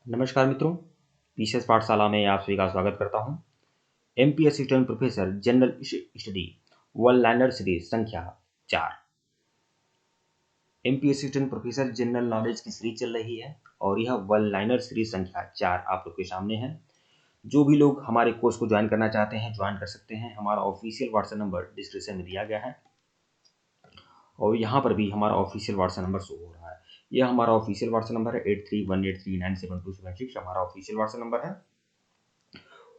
नमस्कार मित्रों, पीसीएस पाठशाला में आप सभी का स्वागत करता हूं। MP assistant professor general study one liner series संख्या 4। MP assistant professor general knowledge की सीरीज चल रही है और यह वन लाइनर सीरीज संख्या 4 आप लोग के सामने है। जो भी लोग हमारे कोर्स को ज्वाइन करना चाहते हैं ज्वाइन कर सकते हैं। हमारा ऑफिशियल व्हाट्सएप नंबर डिस्क्रिप्शन में दिया गया है और यहाँ पर भी हमारा ऑफिशियल व्हाट्सएप नंबर शो हो रहा है। यह हमारा ऑफिशियल व्हाट्सएप नंबर है 8318397276 हमारा ऑफिशियल व्हाट्सएप नंबर है।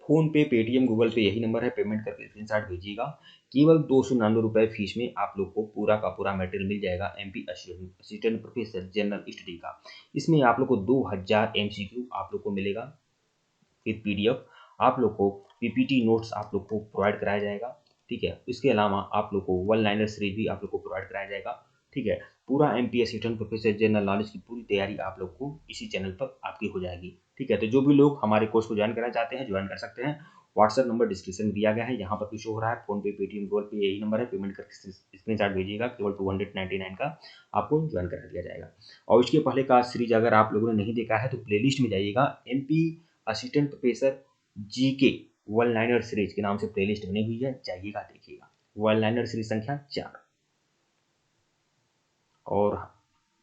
फोन पे, पेटीएम, गूगल पे यही नंबर है। पेमेंट करके स्क्रीनशॉट भेजिएगा। केवल 299 रुपये फीस में आप लोग को पूरा का पूरा मटेरियल मिल जाएगा MP assistant professor general study का। इसमें आप लोग को 2000 एमसीक्यू आप लोग को मिलेगा विद पीडीएफ। आप लोग को पीपीटी नोट्स आप लोग को प्रोवाइड कराया जाएगा। ठीक है, इसके अलावा आप लोग को वन लाइनर सीरीज भी आप लोग को प्रोवाइड कराया जाएगा। ठीक है, पूरा MP assistant professor general knowledge की पूरी तैयारी आप लोग को इसी चैनल पर आपकी हो जाएगी। ठीक है, तो जो भी लोग हमारे कोर्स को ज्वाइन करना चाहते हैं ज्वाइन कर सकते हैं। व्हाट्सएप नंबर डिस्क्रिप्शन में दिया गया है, यहाँ पर भी शो हो रहा है। फोन पे, पेटीएम, गूगल पे यही नंबर है। पेमेंट करके स्क्रीनशॉट भेजिएगा। केवल 299 का आपको ज्वाइन करा दिया जाएगा। और इसके पहले का सीरीज अगर आप लोगों ने नहीं देखा है तो प्लेलिस्ट में जाइएगा। MP assistant professor GK one liner series के नाम से प्लेलिस्ट बनी हुई है, जाइएगा देखिएगा। वन लाइनर सीरीज संख्या 4 और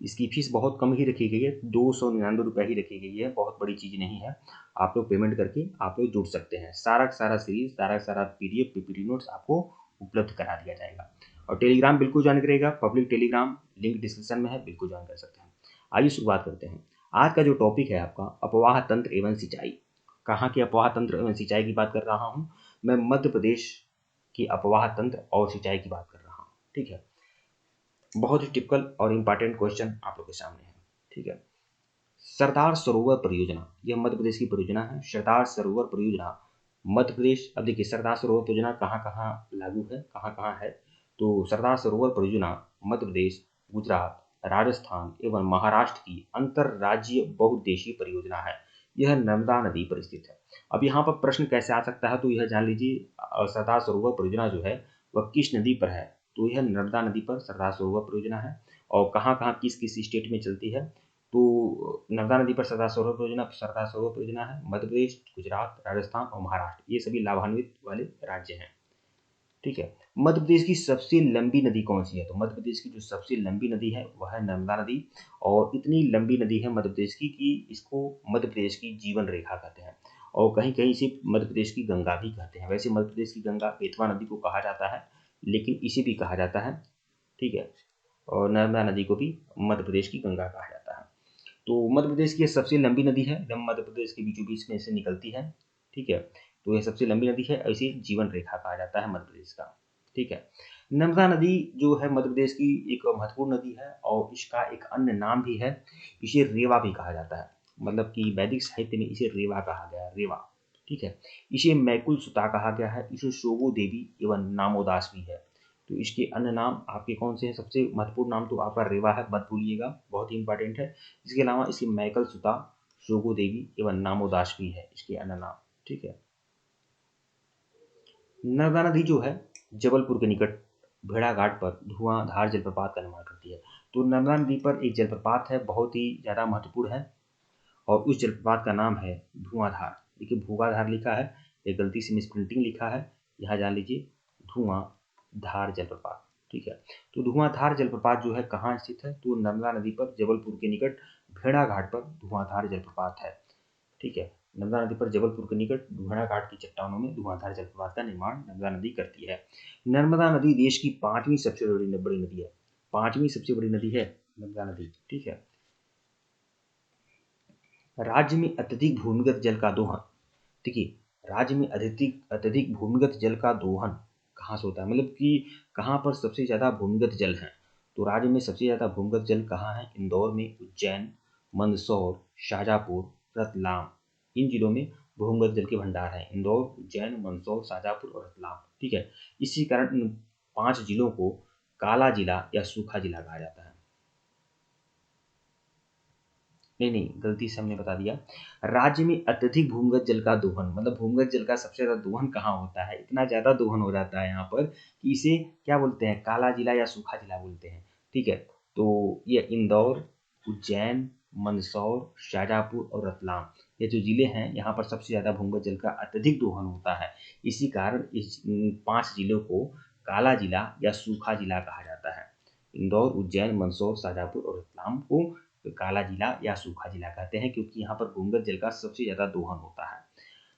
इसकी फीस बहुत कम ही रखी गई है, 299 रुपये ही रखी गई है। बहुत बड़ी चीज़ नहीं है। आप लोग पेमेंट करके आप लोग जुड़ सकते हैं। सारा सीरीज सारा पीडीएफ पीपीटी नोट्स आपको उपलब्ध करा दिया जाएगा। और टेलीग्राम बिल्कुल ज्वाइन करेगा, पब्लिक टेलीग्राम लिंक डिस्क्रिप्शन में है, बिल्कुल ज्वाइन कर सकते हैं। आइए शुरुआत करते हैं। आज का जो टॉपिक है आपका अफवाह तंत्र एवं सिंचाई। कहाँ के अफवाह तंत्र एवं सिंचाई की बात कर रहा हूँ मैं? मध्य प्रदेश की अफवाह तंत्र और सिंचाई की बात कर रहा हूँ। ठीक है, बहुत ही टिपिकल और इम्पॉर्टेंट क्वेश्चन आप लोग के सामने है। ठीक है, सरदार सरोवर परियोजना यह मध्य प्रदेश की परियोजना है। सरदार सरोवर परियोजना मध्य प्रदेश। अब देखिए सरदार सरोवर परियोजना कहाँ कहाँ लागू है, कहाँ कहाँ है। तो सरदार सरोवर परियोजना मध्य प्रदेश, गुजरात, राजस्थान एवं महाराष्ट्र की अंतरराज्यीय बहुउद्देशीय परियोजना है। यह नर्मदा नदी पर स्थित है। अब यहाँ पर प्रश्न कैसे आ सकता है तो यह जान लीजिए, सरदार सरोवर परियोजना जो है वह किस नदी पर है? तो यह नर्मदा नदी पर सरदार सरोवर परियोजना है। और कहाँ कहाँ किस किस स्टेट में चलती है? तो नर्मदा नदी पर सरदार सरोवर परियोजना है मध्य प्रदेश, गुजरात, राजस्थान और महाराष्ट्र, ये सभी लाभान्वित वाले राज्य हैं। ठीक है, मध्य प्रदेश की सबसे लंबी नदी कौन सी है? तो मध्य प्रदेश की जो सबसे लंबी नदी है वह है नर्मदा नदी। और इतनी लंबी नदी है मध्य प्रदेश की कि इसको मध्य प्रदेश की जीवन रेखा कहते हैं। और कहीं कहीं इसे मध्य प्रदेश की गंगा भी कहते हैं। वैसे मध्य प्रदेश की गंगा बेतवा नदी को कहा जाता है, लेकिन इसे भी कहा जाता है। ठीक है, और नर्मदा नदी को भी मध्य प्रदेश की गंगा कहा जाता है। तो मध्य प्रदेश की सबसे लंबी नदी है, एकदम मध्य प्रदेश के बीचों बीच में से निकलती है। ठीक है, तो यह सबसे लंबी नदी है, इसे जीवन रेखा कहा जाता है मध्य प्रदेश का। ठीक है, नर्मदा नदी जो है मध्य प्रदेश की एक महत्वपूर्ण नदी है और इसका एक अन्य नाम भी है, इसे रेवा भी कहा जाता है। मतलब कि वैदिक साहित्य में इसे रेवा कहा गया है, रेवा। ठीक है, इसे मैकुल सुता कहा गया है, इसे शोभो देवी एवं नामोदास भी है। तो इसके अन्य नाम आपके कौन से हैं? सबसे महत्वपूर्ण नाम तो आपका रेवा है, मत भूलिएगा, बहुत ही इंपॉर्टेंट है। इसके अलावा इसकी मैकल सुता, शोगो देवी एवं नामोदास भी है इसके अन्य नाम। ठीक है, नर्मदा नदी जो है जबलपुर के निकट भेड़ाघाट पर धुआंधार जलप्रपात का निर्माण करती है। तो नर्मदा नदी पर एक जलप्रपात है, बहुत ही ज़्यादा महत्वपूर्ण है और उस जलप्रपात का नाम है धुआंधार। देखिए भूगाधार लिखा है, ये गलती से मिसप्रिंटिंग लिखा है, यहाँ जान लीजिए धुआंधार जलप्रपात। ठीक है, तो धुआंधार जलप्रपात जो है कहाँ स्थित है? तो नर्मदा नदी पर जबलपुर के निकट भेड़ाघाट पर धुआंधार जलप्रपात है। ठीक है, नर्मदा नदी पर जबलपुर के निकट भेड़ाघाट की चट्टानों में धुआंधार जलप्रपात का निर्माण नर्मदा नदी करती है। नर्मदा नदी देश की 5वीं सबसे बड़ी नदी है। 5वीं सबसे बड़ी नदी है नर्मदा नदी। ठीक है, राज्य में अत्यधिक भूमिगत जल का दोहन। देखिए राज्य में अत्यधिक भूमिगत जल का दोहन कहाँ से होता है, मतलब कि कहाँ पर सबसे ज़्यादा भूमिगत जल है? तो राज्य में सबसे ज़्यादा भूमिगत जल कहाँ है? इंदौर में, उज्जैन, मंदसौर, शाजापुर, रतलाम, इन जिलों में भूमिगत जल के भंडार हैं। इंदौर, उज्जैन, मंदसौर, शाजापुर और रतलाम। ठीक है, इसी कारण इन 5 जिलों को काला जिला या सूखा जिला कहा जाता है। नहीं, गलती से हमने बता दिया। राज्य में अत्यधिक भूमिगत जल का दोहन, मतलब भूमिगत जल का सबसे ज़्यादा दोहन कहाँ होता है? इतना ज़्यादा दोहन हो जाता है यहाँ पर कि इसे क्या बोलते हैं? काला जिला या सूखा जिला बोलते हैं। ठीक है, तो ये इंदौर, उज्जैन, मंदसौर, शाजापुर और रतलाम, ये जो जिले हैं यहाँ पर सबसे ज़्यादा भूमिगत जल का अत्यधिक दोहन होता है। इसी कारण इस 5 जिलों को काला जिला या सूखा जिला कहा जाता है। इंदौर, उज्जैन, मंदसौर, शाजापुर और रतलाम को काला जिला या सूखा जिला कहते हैं, क्योंकि यहाँ पर भूमिगत जल का सबसे ज़्यादा दोहन होता है।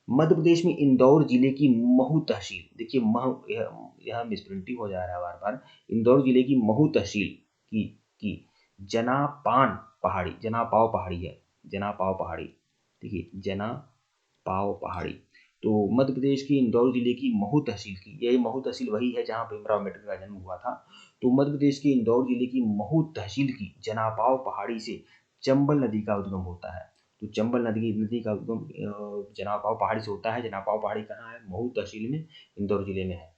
मध्य प्रदेश में इंदौर जिले की महू तहसील, देखिए महू, यह मिसप्रिंटिंग हो जा रहा है बार बार, इंदौर जिले की महू तहसील की जनापान पहाड़ी, जनापाव पहाड़ी है, जनापाव पहाड़ी, देखिए जनापाव पहाड़ी, तो मध्य प्रदेश की इंदौर जिले की महू तहसील की, यही महू तहसील वही है जहाँ भीमराव अम्बेडकर का जन्म हुआ था। तो मध्य प्रदेश की इंदौर जिले की महू तहसील की जनापाव पहाड़ी से चंबल नदी का उद्गम होता है। तो चंबल नदी का उद्गम जनापाव पहाड़ी से होता है। जनापाव पहाड़ी कहाँ है? महू तहसील में, इंदौर जिले में है।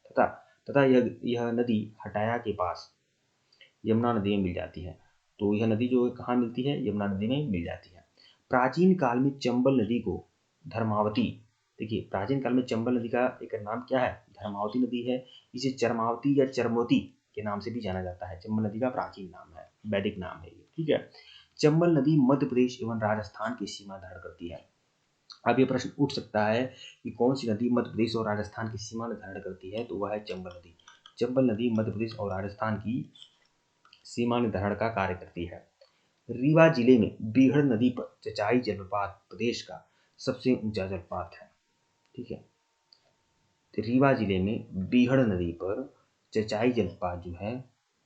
तथा यह नदी हटाया के पास यमुना नदी में मिल जाती है। तो यह नदी जो है कहाँ मिलती है? यमुना नदी में मिल जाती है। प्राचीन काल में चंबल नदी को धर्मावती, देखिए प्राचीन काल में चंबल नदी का एक नाम क्या है? धर्मावती नदी है। इसे चरमावती या चरमोती के नाम से भी जाना जाता है। चंबल नदी का प्राचीन नाम है, वैदिक नाम है ये, ठीक है। चंबल नदी मध्य प्रदेश एवं राजस्थान की सीमा धारण करती है। अब ये प्रश्न उठ सकता है कि कौन सी नदी मध्य प्रदेश और राजस्थान की सीमा निर्धारण करती है? तो वह है चंबल नदी। चंबल नदी मध्य प्रदेश और राजस्थान की सीमा निर्धारण का कार्य करती है। रीवा जिले में बीहड़ नदी पर चचाई जलप्रपात प्रदेश का सबसे ऊंचा जलप्रपात है, ठीक है। तो रीवा जिले में बीहड़ नदी पर चचाई जलप्रपात जो है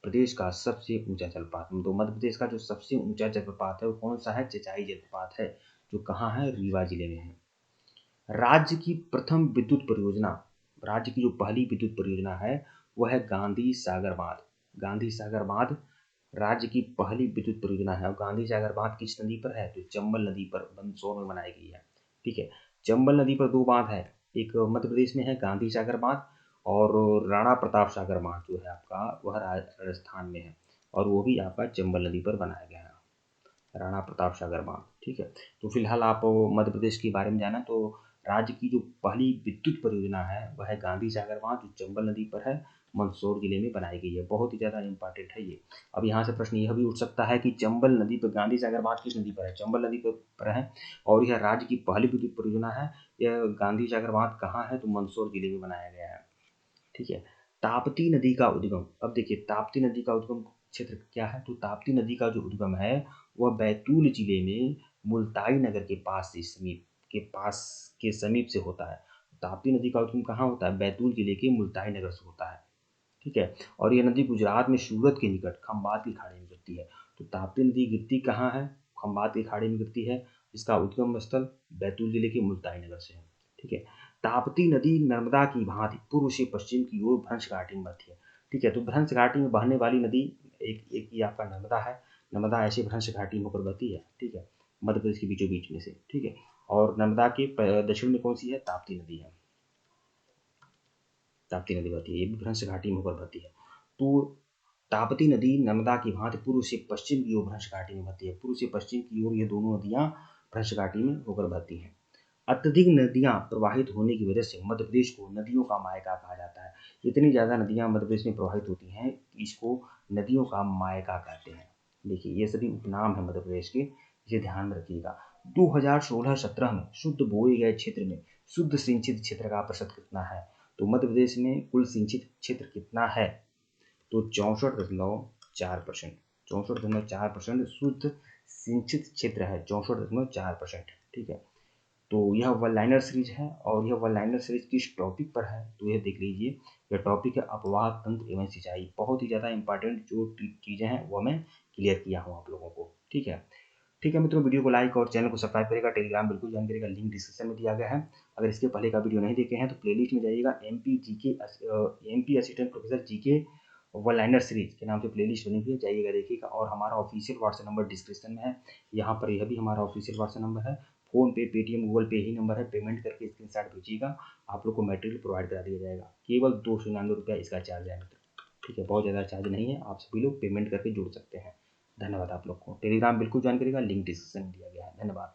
प्रदेश का सबसे ऊंचा जलप्रपात, तो मध्य प्रदेश का जो सबसे ऊंचा जलप्रपात है वो कौन सा है? चचाई जलप्रपात है, जो कहाँ है? रीवा जिले में है। राज्य की प्रथम विद्युत परियोजना, राज्य की जो पहली विद्युत परियोजना है वह है गांधी सागर बांध। गांधी सागर बांध राज्य की पहली विद्युत परियोजना है। और गांधी सागर बांध किस नदी पर है? तो चंबल नदी पर मंदसौर में बनाई गई है, ठीक है। चंबल नदी पर 2 बांध है, एक मध्य प्रदेश में है गांधी सागर बांध, और राणा प्रताप सागर बांध जो है आपका वह राजस्थान में है, और वो भी आपका चंबल नदी पर बनाया गया है, राणा प्रताप सागर बांध, ठीक है। तो फिलहाल आप मध्य प्रदेश के बारे में जाना, तो राज्य की जो पहली विद्युत परियोजना है वह है गांधी सागर बांध, जो चंबल नदी पर है, मंदसौर जिले में बनाई गई है। बहुत ही ज़्यादा इंपॉर्टेंट है ये। अब यहाँ से प्रश्न यह भी उठ सकता है कि चंबल नदी पर गांधी सागर बांध किस नदी पर है? चंबल नदी पर है, और यह राज्य की पहली विद्युत परियोजना है। यह गांधी सागर बांध कहाँ है? तो मंदसौर जिले में बनाया गया है, ठीक है। ताप्ती नदी का उद्गम, अब देखिए ताप्ती नदी का उद्गम क्षेत्र क्या है? तो ताप्ती नदी का जो उद्गम है वह बैतूल जिले में मुल्ताई नगर के पास से समीप से होता है। ताप्ती नदी का उद्गम कहाँ होता है? बैतूल जिले के मुल्ताई नगर से होता है, ठीक है। और यह नदी गुजरात में सूरत के निकट खंबात की खाड़ी में गिरती है। तो ताप्ती नदी गिरती कहाँ है? खंबात की खाड़ी में गिरती है। इसका उद्गम स्थल बैतूल जिले के मुल्ताई नगर से है, ठीक है। ताप्ती नदी नर्मदा की भांति पूर्व से पश्चिम की ओर भ्रंश घाटी में बहती है, ठीक है। तो भ्रंश घाटी में बहने वाली नदी एक ही आपका नर्मदा है। नर्मदा ऐसे भ्रंश घाटी में होकर बहती है, ठीक है, मध्य प्रदेश के बीचों बीच में से, ठीक है। और नर्मदा के दक्षिण में कौन सी है? ताप्ती नदी है, ताप्ती नदी बहती है, ये भी भ्रंश घाटी में होकर बहती है। तो ताप्ती नदी नर्मदा की भांति पूर्व से पश्चिम की ओर भ्रंश घाटी में बहती है। पूर्व से पश्चिम की ओर ये दोनों नदियां भ्रंश घाटी में होकर बहती हैं। अत्यधिक नदियां प्रवाहित होने की वजह से मध्य प्रदेश को नदियों का मायका कहा जाता है। इतनी ज़्यादा नदियां मध्य प्रदेश में प्रवाहित होती हैं कि इसको नदियों का मायका कहते हैं। देखिए ये सभी उपनाम है मध्य प्रदेश के, इसे ध्यान में रखिएगा। 2016-17 में शुद्ध बोए गए क्षेत्र में शुद्ध सिंचित क्षेत्र का प्रतिशत कितना है? तो मध्य प्रदेश में कुल सिंचित क्षेत्र कितना है? तो 64.4%, 64.4% शुद्ध सिंचित क्षेत्र है, 64.4%, ठीक है। तो यह वन लाइनर सीरीज है, और यह वन लाइनर सीरीज किस टॉपिक पर है? तो यह देख लीजिए, यह टॉपिक है अपवाह तंत्र एवं सिंचाई। बहुत ही ज़्यादा इंपॉर्टेंट जो चीज़ें हैं वो मैं क्लियर किया हूँ आप लोगों को, ठीक है। ठीक है मित्रों, वीडियो को लाइक और चैनल को सब्सक्राइब करेगा। टेलीग्राम बिल्कुल ज्वाइन करेगा, लिंक डिस्क्रिप्शन में दिया गया है। अगर इसके पहले का वीडियो नहीं देखे हैं तो प्लेलिस्ट में जाइएगा, MP assistant professor GK one liner series के नाम से प्लेलिस्ट बनी हुई है, जाइएगा देखिएगा। और हमारा ऑफिशियल व्हाट्सएप नंबर डिस्क्रिप्शन में है, यहाँ पर यह भी हमारा ऑफिशियल व्हाट्सएप नंबर है। फोन पे, पेटीएम, गूगल पे ही नंबर है। पेमेंट करके स्क्रीनशॉट भेजिएगा, आप लोग को मटेरियल प्रोवाइड करा दिया जाएगा। केवल 299 रुपया इसका चार्ज है मित्र, ठीक है, बहुत ज़्यादा चार्ज नहीं है। आप सभी लोग पेमेंट करके जुड़ सकते हैं। धन्यवाद आप लोग को। टेलीग्राम बिल्कुल ज्वाइन करेगा, लिंक डिस्क्रिप्शन में दिया गया है। धन्यवाद।